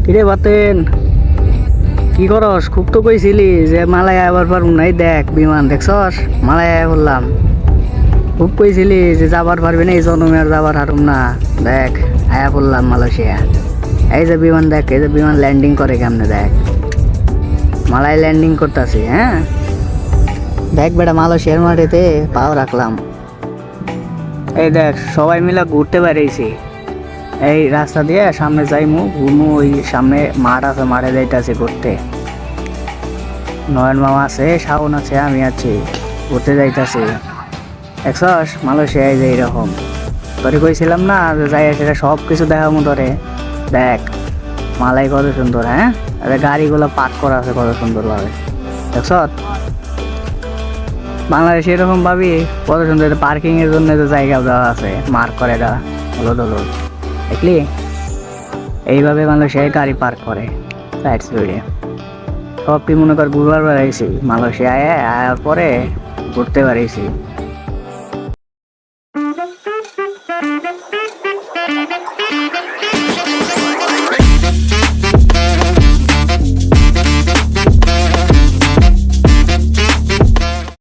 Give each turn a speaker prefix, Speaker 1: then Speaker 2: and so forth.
Speaker 1: কিরে বাতেন, কি করস? খুব তো কইছিলি যে মালায় আবার পারুম নাই। দেখ বিমান দেখছস, মালায় আয়া বললাম। খুব কইছিলি যে যাবার পারবি না, এই জন্মে আর যাবার হারুম না। দেখ আয়া বললাম মালয়েশিয়া। এই যে বিমান দেখ, এই যে বিমান ল্যান্ডিং করে কেমনে দেখ। মালায় ল্যান্ডিং করতেছি, হ্যাঁ দেখ বেটা, মালয়েশিয়ার মাটিতে পাও রাখলাম। এই দেখ সবাই মিলে ঘুরতে বেরিয়েছি। এই রাস্তা দিয়ে সামনে যাইমু, ঘুরমু। ওই সামনে মাঠ আছে, মাঠে যাইতেছি ঘুরতে। নয়ন মামা আছে, শাওন আছে, আমি আছি, ঘুরতে যাইতাছি। দেখছস মালয়েশিয়ায় যে এরকম তোরে কইছিলাম না যে যাই সেটা সব কিছু দেখামু তোরে। দেখ মালাই কত সুন্দর, হ্যাঁ গাড়িগুলো পার্ক করা আছে কত সুন্দর ভাবে। দেখছ বাংলাদেশে এরকম ভাবি কত সুন্দর পার্কিং এর জন্য তো জায়গা দেওয়া আছে, মার্ক করে দেওয়া হলো দলো। দেখলি এইভাবে বাংলাদেশে গাড়ি পার্ক করে সাইড স্পিডে। সব কি মনে কর ঘুরবার বেড়াইছি মালয়েশিয়ায়, আয়ার পরে ঘুরতে বেড়াইছি।